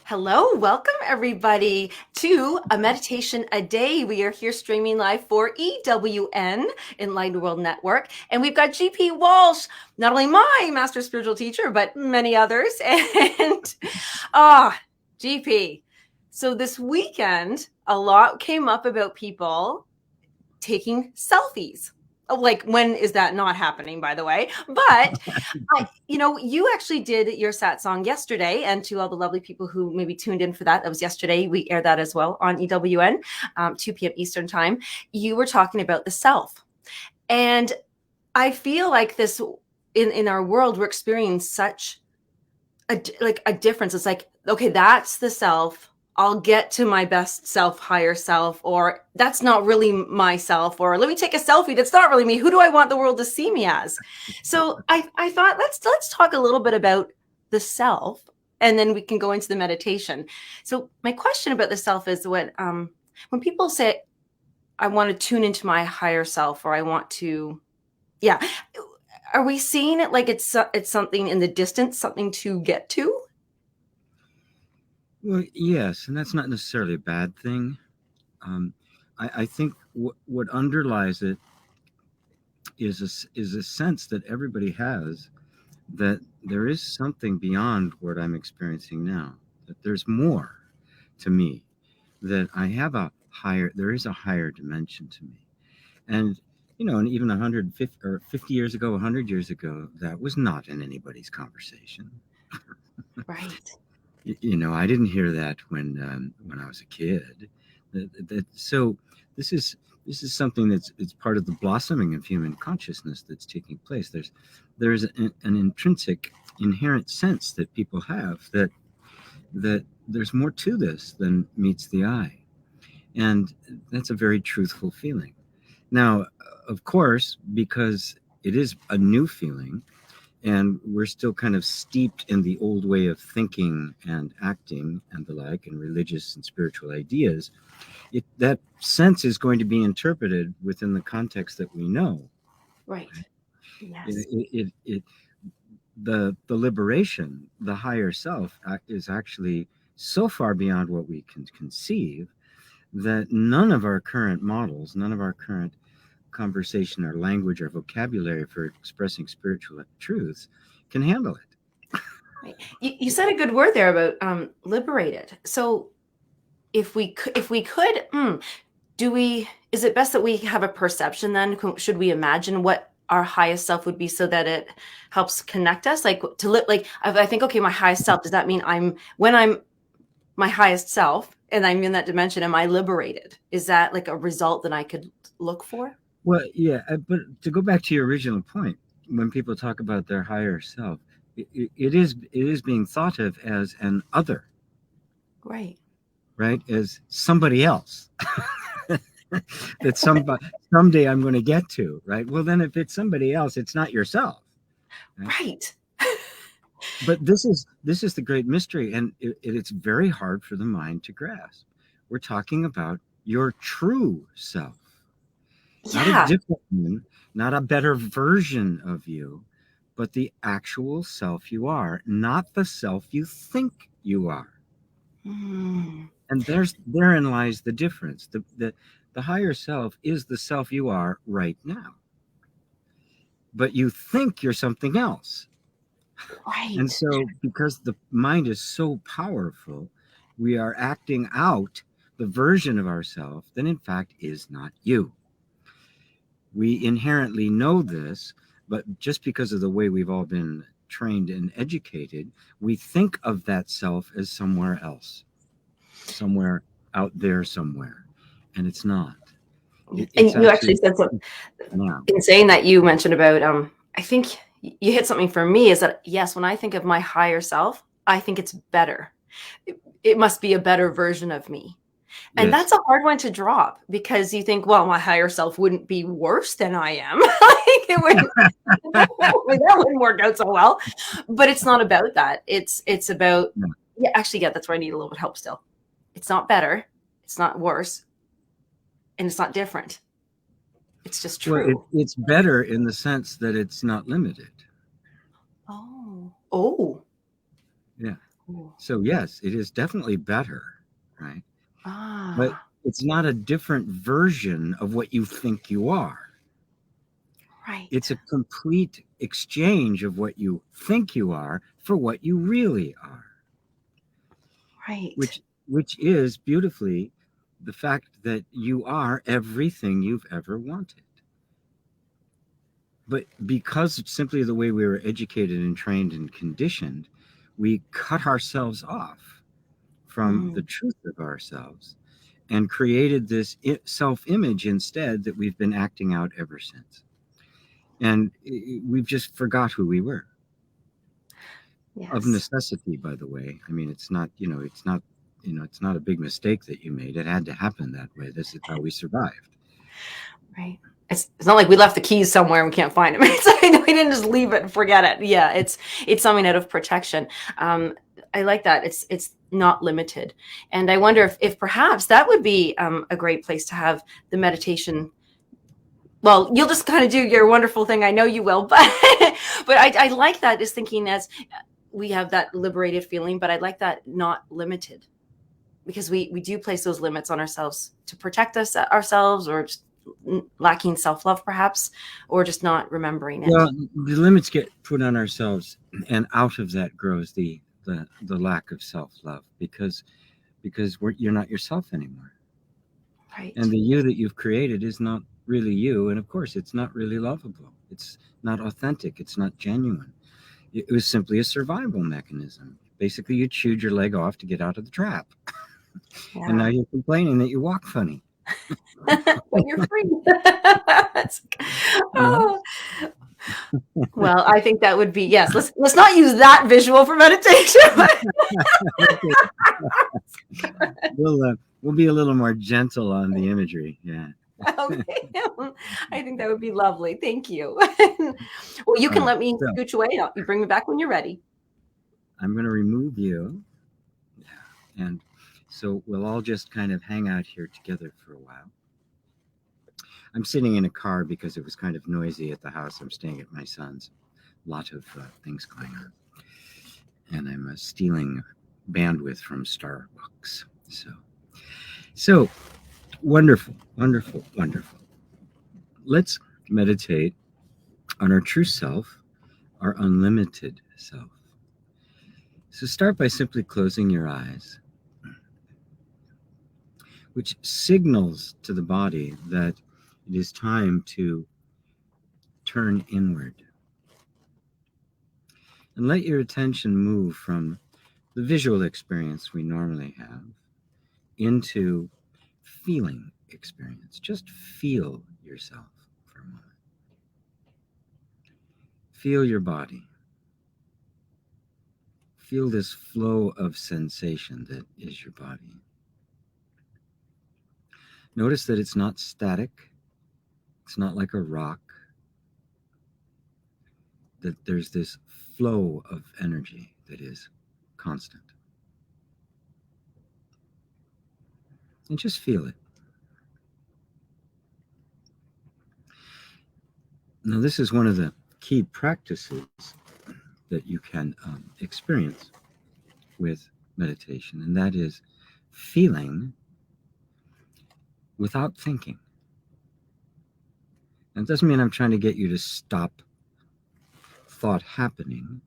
Hello, welcome everybody to a meditation a day. We are here streaming live for EWN, Enlightened World Network, and we've got GP Walsh, not only my master spiritual teacher, but many others. And GP. So this weekend, a lot came up about people taking selfies. Like, when is that not happening, by the way? But you actually did your sat song yesterday, and to all the lovely people who maybe tuned in for that, that was yesterday. We aired that as well on EWN, 2 p.m. Eastern time. You were talking about the self. And I feel like this, in our world, we're experiencing such a difference. It's like, okay, that's the self. I'll get to my best self, higher self, or that's not really myself, or let me take a selfie. That's not really me. Who do I want the world to see me as? So I thought let's talk a little bit about the self, and then we can go into the meditation. So my question about the self is when people say, I want to tune into my higher self, or I want to, yeah. Are we seeing it like it's something in the distance, something to get to? Well, yes, and that's not necessarily a bad thing. I think what underlies it is a sense that everybody has that there is something beyond what I'm experiencing now. That there's more to me. That there is a higher dimension to me. And and even 150 or 50 years ago, 100 years ago, that was not in anybody's conversation. Right. I didn't hear that when I was a kid. So this is something it's part of the blossoming of human consciousness that's taking place. There's an intrinsic, inherent sense that people have that there's more to this than meets the eye, and that's a very truthful feeling. Now, of course, because it is a new feeling, and we're still kind of steeped in the old way of thinking and acting and the like, and religious and spiritual ideas, that sense is going to be interpreted within the context that we know. Right. Yes. The liberation, the higher self, is actually so far beyond what we can conceive that none of our current models, none of our current conversation or language or vocabulary for expressing spiritual truths can handle it. Right. You said a good word there about liberated. So if we could, is it best that we have a perception then? Should we imagine what our highest self would be so that it helps connect us? Like to live, like I think, okay, my highest self, does that mean when I'm my highest self and I'm in that dimension, am I liberated? Is that like a result that I could look for? Well, yeah, but to go back to your original point, when people talk about their higher self, it is being thought of as an other, Right. right? As somebody else that someday I'm going to get to, right? Well, then if it's somebody else, it's not yourself. Right. But this is the great mystery, and it's very hard for the mind to grasp. We're talking about your true self. Not a different one, not a better version of you, but the actual self you are, not the self you think you are. Mm. And therein lies the difference. The higher self is the self you are right now. But you think you're something else. Right. And so because the mind is so powerful, we are acting out the version of ourselves that in fact is not you. We inherently know this, but just because of the way we've all been trained and educated, we think of that self as somewhere else, somewhere out there somewhere, and it's not. It's And you actually actually said something now. in saying that. You mentioned about I think you hit something for me, is that yes, when I think of my higher self, I think it's better. It must be a better version of me. And Yes. that's a hard one to drop, because you think, well, my higher self wouldn't be worse than I am. Like it wouldn't, that wouldn't work out so well. But it's not about that. It's about, No. yeah, actually, yeah, that's where I need a little bit of help still. It's not better. It's not worse. And it's not different. It's just Well, true. it's better in the sense that it's not limited. Oh. Oh. Yeah. Ooh. So yes, it is definitely better, right? But Ah, it's not a different version of what you think you are. It's right, a complete exchange of what you think you are for what you really are, right. which is beautifully the fact that you are everything you've ever wanted. But because it's simply the way we were educated and trained and conditioned, we cut ourselves off from the Mm, truth of ourselves and created this self image instead that we've been acting out ever since. And we've just forgot who we were, of yes, necessity, by the way. I mean, it's not a big mistake that you made. It had to happen that way. This is how we survived. right. It's not like we left the keys somewhere and we can't find them. It's like we didn't just leave it and forget it. Yeah, it's something out of protection. I like that. It's not limited, and I wonder if perhaps that would be a great place to have the meditation. Well, you'll just kind of do your wonderful thing. I know you will, but but I like that. Is thinking as we have that liberated feeling, but I like that not limited, because we do place those limits on ourselves to protect us ourselves, or just lacking self-love perhaps, or just not remembering it. Well, the limits get put on ourselves, and out of that grows the lack of self love because you're not yourself anymore, and Right. the you that you've created is not really you, and of course, it's not really lovable. It's not authentic. It's not genuine. It was simply a survival mechanism. Basically, you chewed your leg off to get out of the trap, and now Yeah. you're complaining that you walk funny. But you're free. You know? Oh, well, I think that would be, yes, let's not use that visual for meditation. Okay, we'll be a little more gentle on the imagery. Yeah. Okay. I think that would be lovely. Thank you. Well, you All can right. let me So scooch away. You bring me back when you're ready. I'm going to remove you. Yeah. And so we'll all just kind of hang out here together for a while. I'm sitting in a car because it was kind of noisy at the house. I'm staying at my son's. A lot of things going on. And I'm stealing bandwidth from Starbucks. So wonderful, wonderful, wonderful. Let's meditate on our true self, our unlimited self. So start by simply closing your eyes, which signals to the body that it is time to turn inward. And let your attention move from the visual experience we normally have into feeling experience. Just feel yourself for a moment. Feel your body. Feel this flow of sensation that is your body. Notice that it's not static. It's not like a rock. That there's this flow of energy that is constant. And just feel it. Now, this is one of the key practices that you can experience with meditation, and that is feeling without thinking. And it doesn't mean I'm trying to get you to stop thought happening,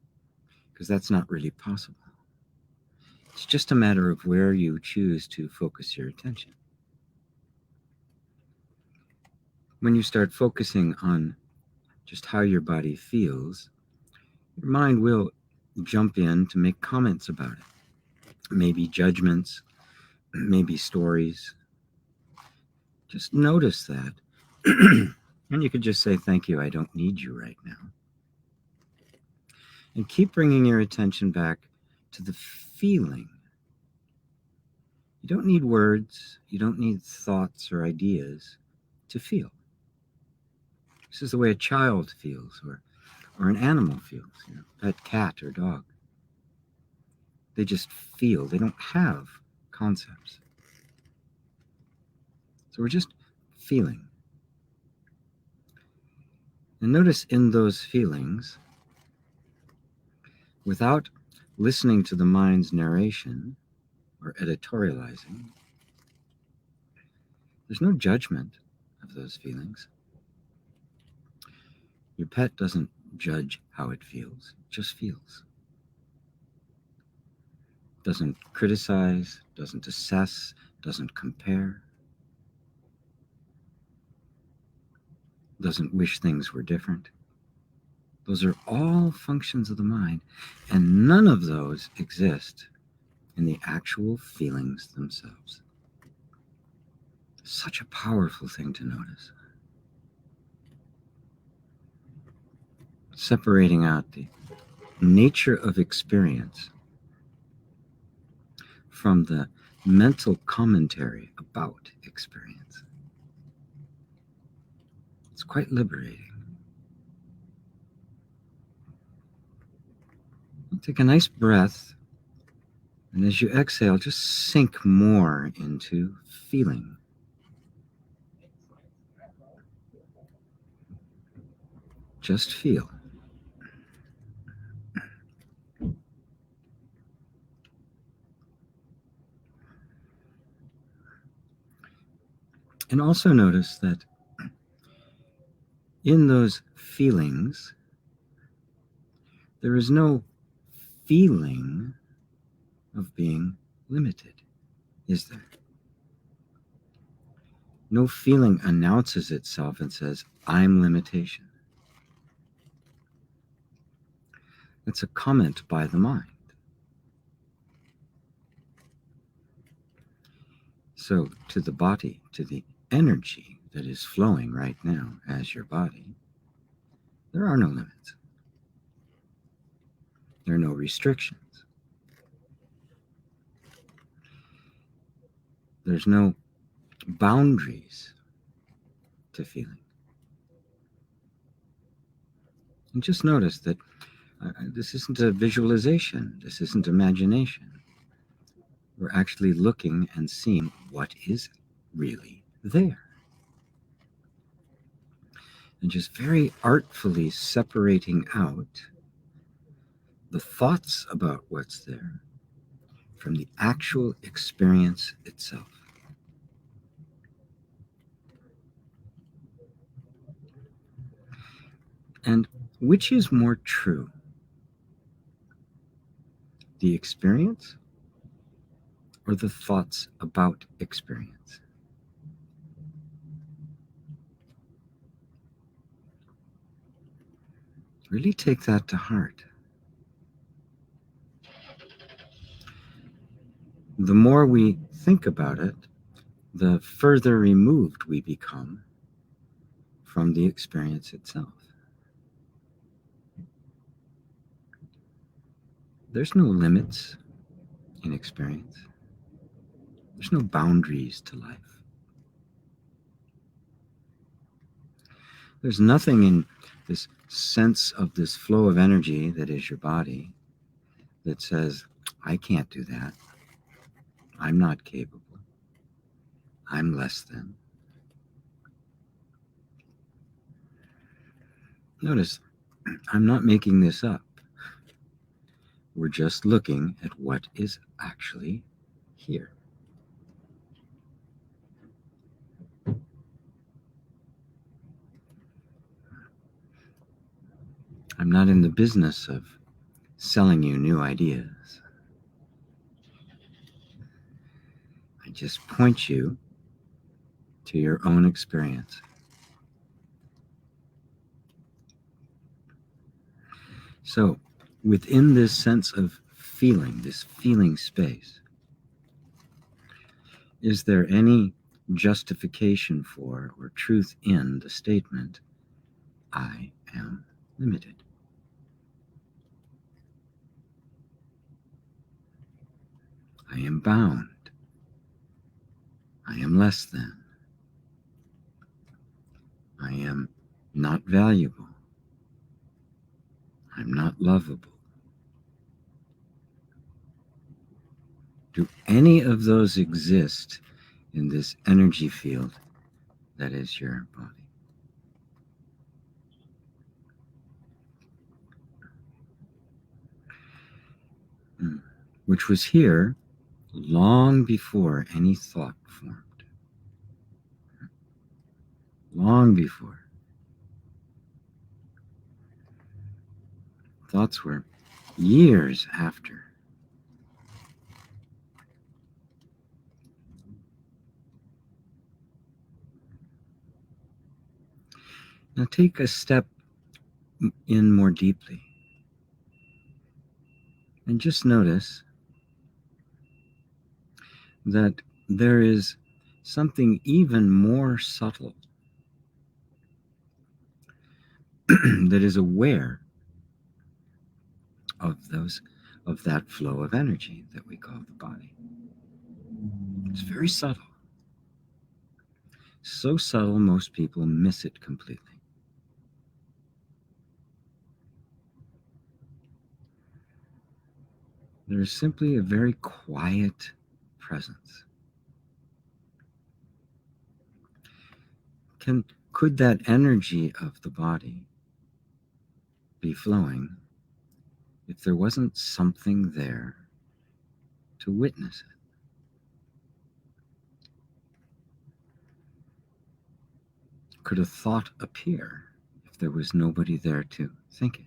because that's not really possible. It's just a matter of where you choose to focus your attention. When you start focusing on just how your body feels, your mind will jump in to make comments about it. Maybe judgments, maybe stories. Just notice that. And you could just say, "Thank you, I don't need you right now." And keep bringing your attention back to the feeling. You don't need words, you don't need thoughts or ideas to feel. This is the way a child feels, or an animal feels, pet cat or dog. They just feel, they don't have concepts. So we're just feeling. And notice in those feelings, without listening to the mind's narration or editorializing, there's no judgment of those feelings. Your pet doesn't judge how it feels, it just feels. Doesn't criticize, doesn't assess, doesn't compare, doesn't wish things were different. Those are all functions of the mind, and none of those exist in the actual feelings themselves. Such a powerful thing to notice. Separating out the nature of experience from the mental commentary about experience. It's quite liberating. Take a nice breath, and as you exhale, just sink more into feeling. Just feel. And also notice that in those feelings, there is no feeling of being limited, is there? No feeling announces itself and says, I'm limitation. It's a comment by the mind. So to the body, to the energy that is flowing right now as your body, there are no limits. There are no restrictions. There's no boundaries to feeling. And just notice that this isn't a visualization. This isn't imagination. We're actually looking and seeing what is really there. And just very artfully separating out the thoughts about what's there from the actual experience itself. And which is more true? The experience or the thoughts about experience? Really take that to heart. The more we think about it, the further removed we become from the experience itself. There's no limits in experience. There's no boundaries to life. There's nothing in this sense of this flow of energy that is your body that says, I can't do that. I'm not capable. I'm less than. Notice, I'm not making this up. We're just looking at what is actually here. I'm not in the business of selling you new ideas. I just point you to your own experience. So, within this sense of feeling, this feeling space, is there any justification for or truth in the statement, I am limited? I am bound. I am less than. I am not valuable. I'm not lovable. Do any of those exist in this energy field that is your body? which was here long before any thought formed. Long before. Thoughts were years after. Now take a step in more deeply and just notice that there is something even more subtle that is aware of that flow of energy that we call the body. It's very subtle. So subtle most people miss it completely. There is simply a very quiet presence. Could that energy of the body be flowing if there wasn't something there to witness it? Could a thought appear if there was nobody there to think it?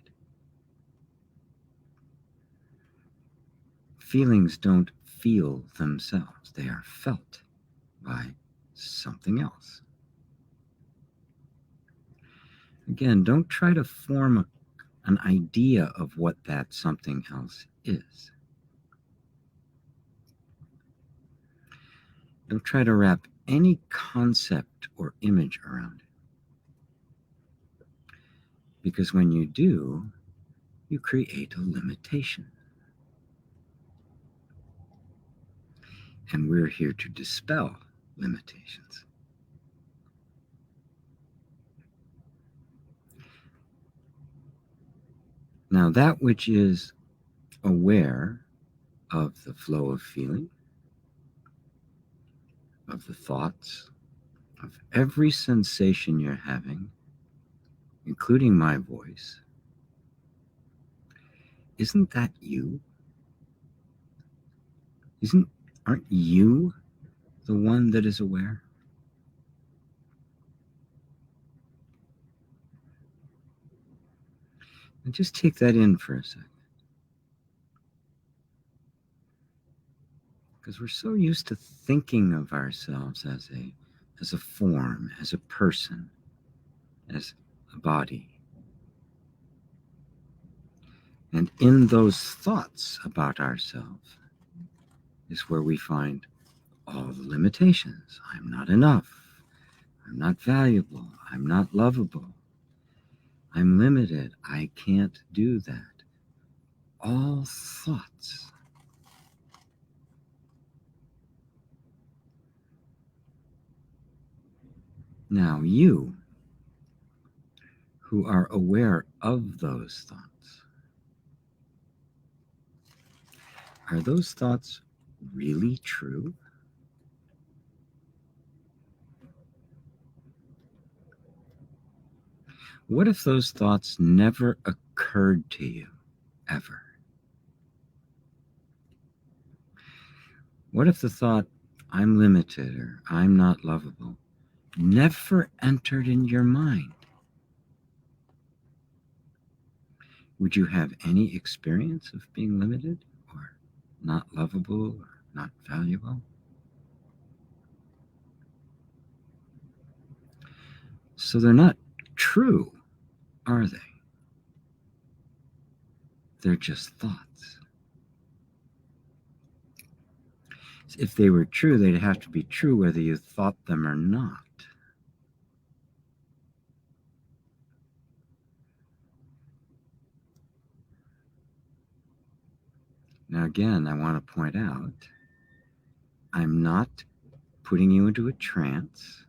Feelings don't feel themselves. They are felt by something else. Again, don't try to form an idea of what that something else is. Don't try to wrap any concept or image around it. Because when you do, you create a limitation. And we're here to dispel limitations. Now, that which is aware of the flow of feeling, of the thoughts, of every sensation you're having, including my voice, isn't that you? Aren't you the one that is aware? And just take that in for a second. Because we're so used to thinking of ourselves as a form, as a person, as a body. And in those thoughts about ourselves is where we find all the limitations. I'm not enough. I'm not valuable. I'm not lovable. I'm limited. I can't do that. All thoughts. Now, you who are aware of those thoughts, are those thoughts really true? What if those thoughts never occurred to you, ever? What if the thought, I'm limited or I'm not lovable, never entered in your mind? Would you have any experience of being limited or not lovable or not valuable? So they're not true, are they? They're just thoughts. If they were true, they'd have to be true whether you thought them or not. Now, again, I want to point out, I'm not putting you into a trance.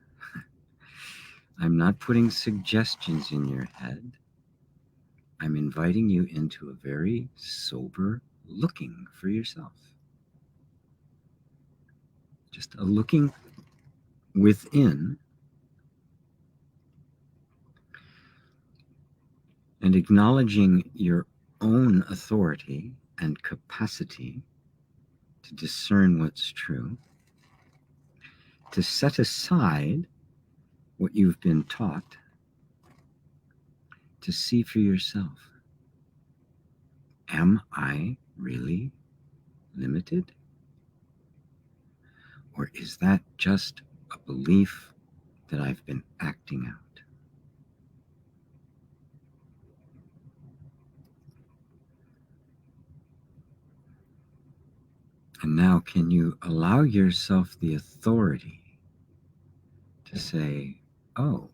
I'm not putting suggestions in your head. I'm inviting you into a very sober looking for yourself. Just a looking within and acknowledging your own authority and capacity to discern what's true, to set aside what you've been taught, to see for yourself. Am I really limited? Or is that just a belief that I've been acting out? And now, can you allow yourself the authority to say, oh,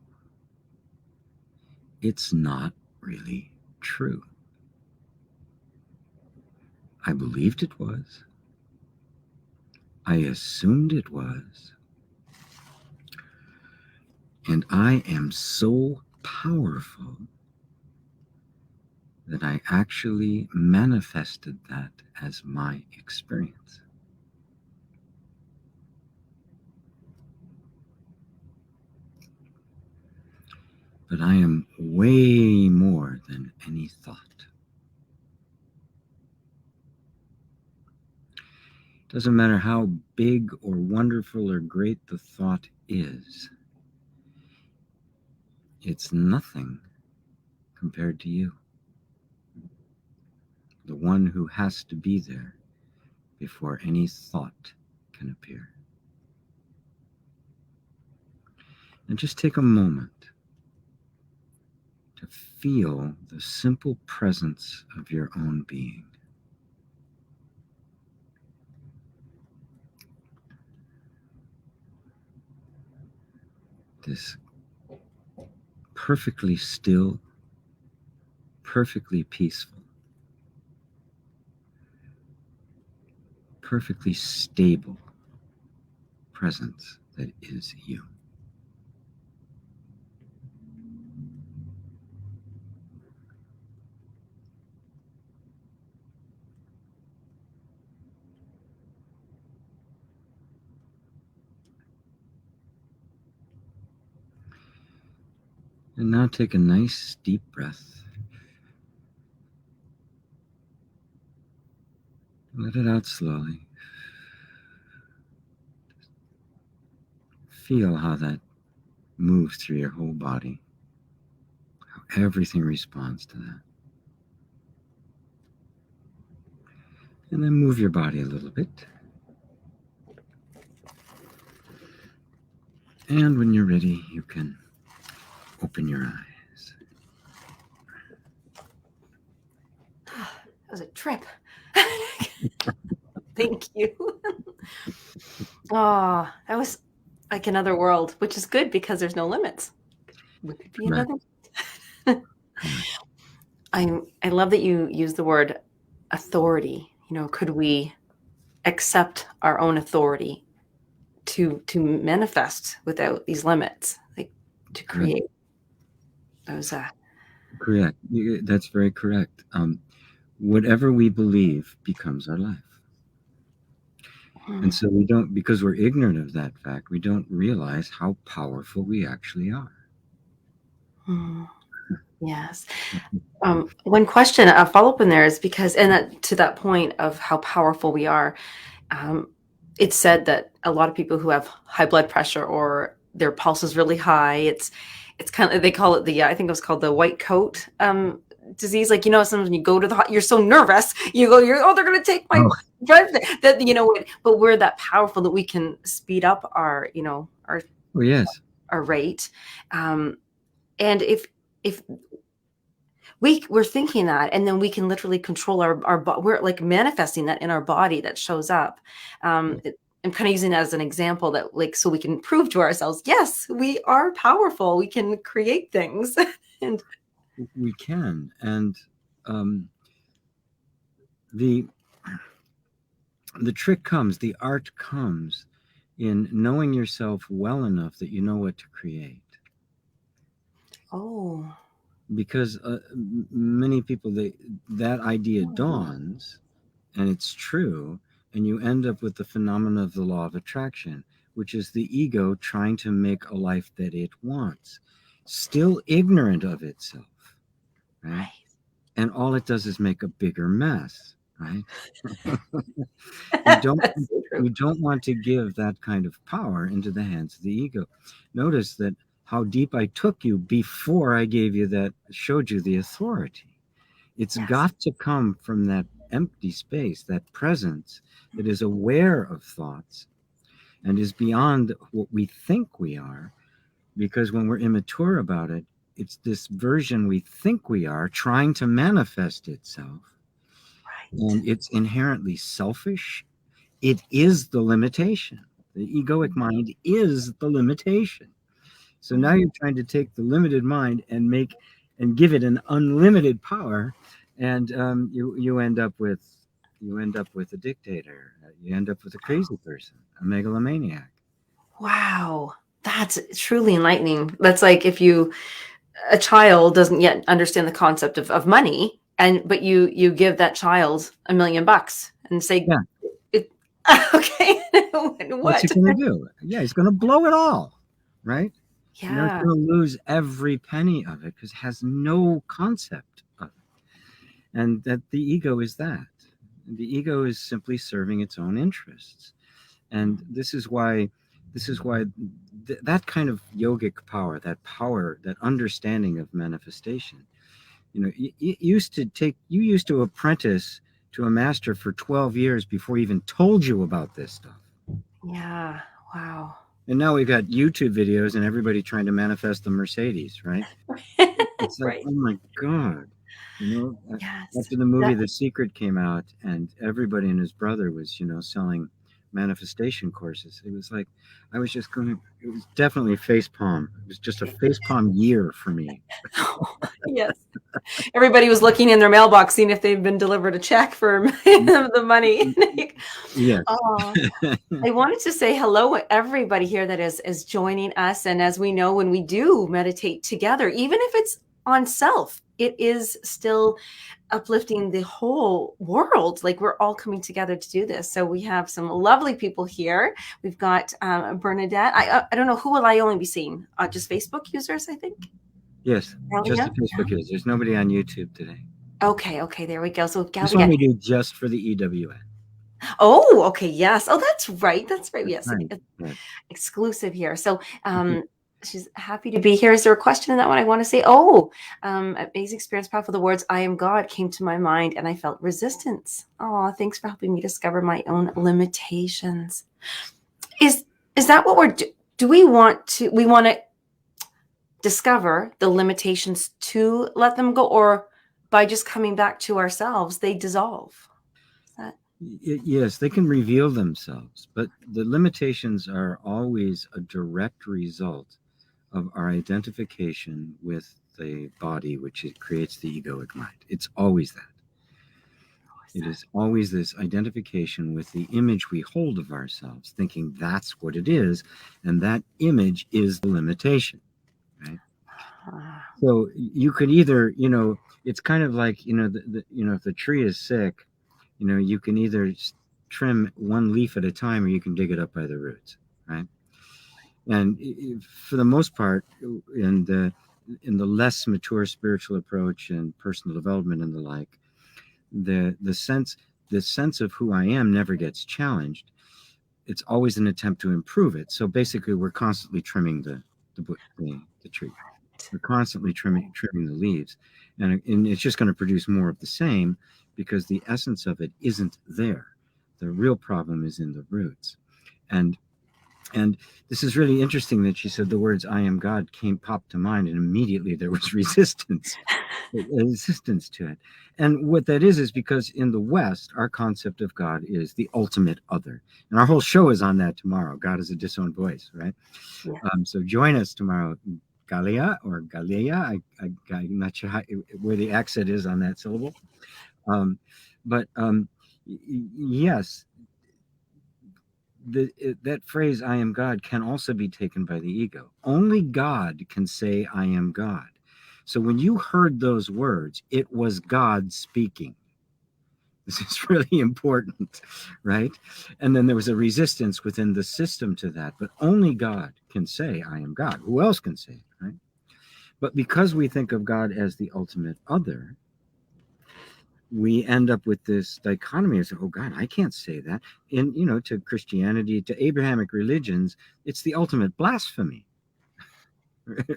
it's not really true. I believed it was. I assumed it was. And I am so powerful that I actually manifested that as my experience. But I am way more than any thought. Doesn't matter how big or wonderful or great the thought is, it's nothing compared to you, the one who has to be there before any thought can appear. And just take a moment to feel the simple presence of your own being. This perfectly still, perfectly peaceful, perfectly stable presence that is you. And now take a nice deep breath. Let it out slowly. Feel how that moves through your whole body, how everything responds to that. And then move your body a little bit. And when you're ready, you can open your eyes. That was a trip. Thank you. Oh, that was like another world, which is good because there's no limits. We could be Correct. another. I love that you use the word authority. You know, could we accept our own authority to manifest without these limits, like to create those? Correct. That's very correct. Whatever we believe becomes our life. And so we don't, because we're ignorant of that fact, we don't realize how powerful we actually are. Yes. One question, a follow-up in there is because, and that, to that point of how powerful we are, it's said that a lot of people who have high blood pressure or their pulse is really high, it's kind of, they call it the, I think it was called the white coat disease. Like, you know, sometimes when you go to the, you're so nervous, you're, oh, they're going to take my blood, that, you know, but we're that powerful that we can speed up our, you know, our, our rate. And if we're thinking that, and then we can literally control our we're like manifesting that in our body that shows up. I'm kind of using it as an example that, like, so we can prove to ourselves, yes, we are powerful. We can create things. And we can. And the trick comes, the art comes in knowing yourself well enough that you know what to create. Oh. Because many people, that idea dawns, and it's true, and you end up with the phenomena of the law of attraction, which is the ego trying to make a life that it wants, still ignorant of itself, right? And all it does is make a bigger mess, right? we don't That's so true. we don't want to give that kind of power into the hands of the ego. Notice that how deep I took you before I gave you that, showed you the authority. It's Yes. got to come from that empty space, that presence that is aware of thoughts and is beyond what we think we are. Because when we're immature about it, it's this version we think we are trying to manifest itself. Right. And it's inherently selfish. It is the limitation. The egoic mind is the limitation. So now Mhm. you're trying to take the limited mind and give it an unlimited power, and you end up with a dictator. You end up with a crazy person, a megalomaniac. Wow. That's truly enlightening. That's like if you a child doesn't yet understand the concept of money, and but you give that child $1 million and say Yeah, it, okay. what's he What? going to do? Yeah, he's going to blow it all, right? You know, it's Yeah. going to lose every penny of it because it has no concept of it. And that the ego is that. The ego is simply serving its own interests. And this is why that kind of yogic power, that understanding of manifestation, you used to apprentice to a master for 12 years before he even told you about this stuff. Yeah. Wow. And now we've got YouTube videos and everybody trying to manifest the Mercedes, right? It's like, Right. oh my God. Yes. After the movie That, The Secret came out and everybody and his brother was, selling manifestation courses, it was like, it was definitely face palm. It was just a face palm year for me. yes. Everybody was looking in their mailbox, seeing if they've been delivered a check for the money. Yes. Oh, I wanted to say hello to everybody here that is joining us. And as we know, when we do meditate together, even if it's on self, it is still uplifting the whole world. Like we're all coming together to do this. So we have some lovely people here. We've got Bernadette. I don't know, who will I only be seeing? Just Facebook users, I think. Yes. Just Galia? the Facebook is. There's nobody on YouTube today. Okay, okay, there we go. So This one Galia. we do just for the EWN. Oh, okay, yes. Oh, that's right. That's right. That's Yes, right. Yes. exclusive here. So she's happy to be here. Is there a question in that one I want to say? Oh, amazing experience, powerful. The words "I am God" came to my mind, and I felt resistance. Oh, thanks for helping me discover my own limitations. Is is that what we're do we want to? We want to discover the limitations to let them go, or by just coming back to ourselves, they dissolve. Is that Yes, they can reveal themselves, but the limitations are always a direct result of our identification with the body, which it creates the egoic mind. It's always that. It is always this identification with the image we hold of ourselves, thinking that's what it is, and that image is the limitation, right? uh, So you could either, it's kind of like, if the tree is sick, you can either trim one leaf at a time or you can dig it up by the roots, right? And for the most part, in the less mature spiritual approach and personal development and the like, the sense of who I am never gets challenged. It's always an attempt to improve it. So basically, we're constantly trimming the tree. We're constantly trimming the leaves, and it's just going to produce more of the same because the essence of it isn't there. The real problem is in the roots, and and this is really interesting that she said the words "I am God" popped to mind, and immediately there was resistance to it. And what that is because in the West, our concept of God is the ultimate other, and our whole show is on that tomorrow. God is a disowned voice, right? yeah. So join us tomorrow. Galia or Galea. I'm not sure where the accent is on that syllable. Um, but yes, that phrase "I am God" can also be taken by the ego. Only God can say "I am God." So when you heard those words, it was God speaking. This is really important, right? And then there was a resistance within the system to that, but only God can say "I am God." Who else can say it, right? But because we think of God as the ultimate other, we end up with this dichotomy of, oh God, I can't say that. And, to Christianity, to Abrahamic religions, it's the ultimate blasphemy,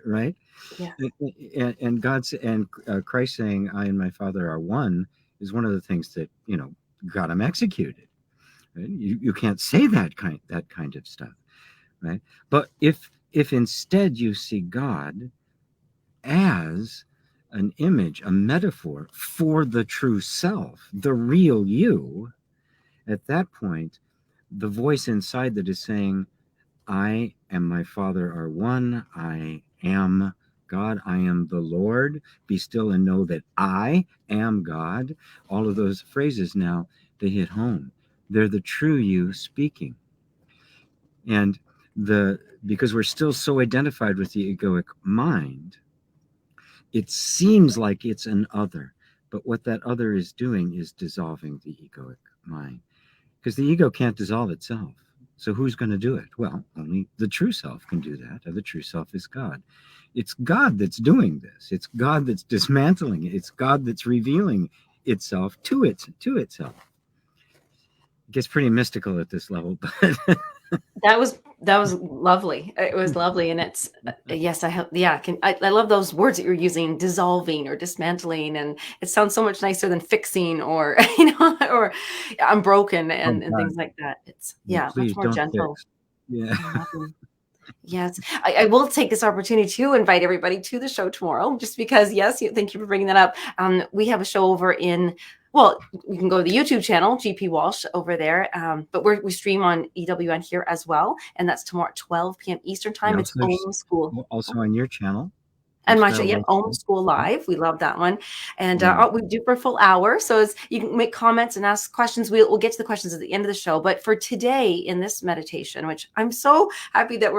right? Yeah. And God's and Christ saying, I and my Father are one is one of the things that, got him executed. Right? You can't say that kind of stuff, right? But if instead you see God as an image, a metaphor for the true self, the real you, at that point, the voice inside that is saying, I and my Father are one, I am God, I am the Lord, be still and know that I am God. All of those phrases now, they hit home. They're the true you speaking. And because we're still so identified with the egoic mind, it seems like it's an other. But what that other is doing is dissolving the egoic mind. Because the ego can't dissolve itself. So who's going to do it? Well, only the true self can do that. And the true self is God. It's God that's doing this. It's God that's dismantling it. It's God that's revealing itself to itself. It gets pretty mystical at this level, but That was lovely. It was lovely, and it's yes, I have. Yeah, I love those words that you're using, dissolving or dismantling, and it sounds so much nicer than fixing or or I'm broken oh and God, things like that. It's yeah, much please more don't gentle fix. Yeah. and loving. Yes, I will take this opportunity to invite everybody to the show tomorrow, just because, yes, thank you for bringing that up. We have a show over well, you can go to the YouTube channel, GP Walsh over there, but we stream on EWN here as well, and that's tomorrow at 12 p.m. Eastern Yeah, time. It's Ohm School. also on your channel, And my show, Lifestyle yep, Life Ohm School. School Live. We love that one. And Yeah. we do for a full hour. So you can make comments and ask questions. We'll get to the questions at the end of the show. But for today in this meditation, which I'm so happy that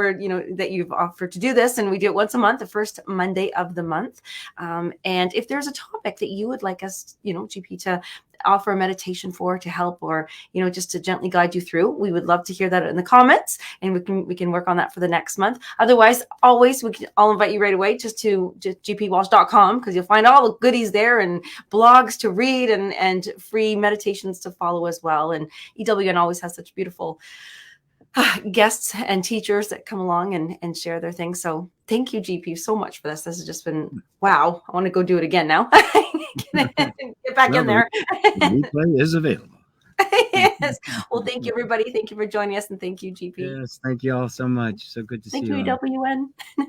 that you've offered to do this, and we do it once a month, the first Monday of the month. And if there's a topic that you would like us, GP, to offer a meditation for, to help, or just to gently guide you through, we would love to hear that in the comments, and we can work on that for the next month. Otherwise, always I'll invite you right away just to gpwalsh.com, because you'll find all the goodies there, and blogs to read, and free meditations to follow as well. And EWN always has such beautiful guests and teachers that come along and share their things. So thank you, GP, so much for this. This has just been wow. I want to go do it again now. Get back in there. The replay is available. Yes. Well, thank you, everybody. Thank you for joining us, and thank you, GP. Yes, thank you all so much. So good to Thank see you, you all. EWN.